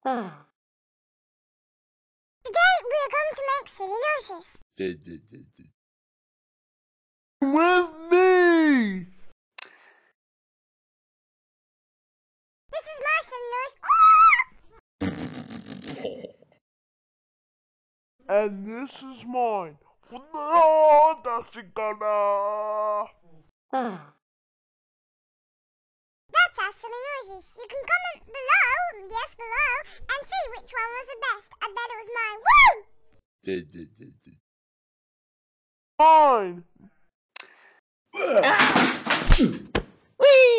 Today we're going to make silly noises. With me! This is my silly noise. And this is mine. Oh, that's it gonna. That's our silly noises. You can comment below, yes below, and see which one was the best. I bet it was mine. Woo! Mine! Whee!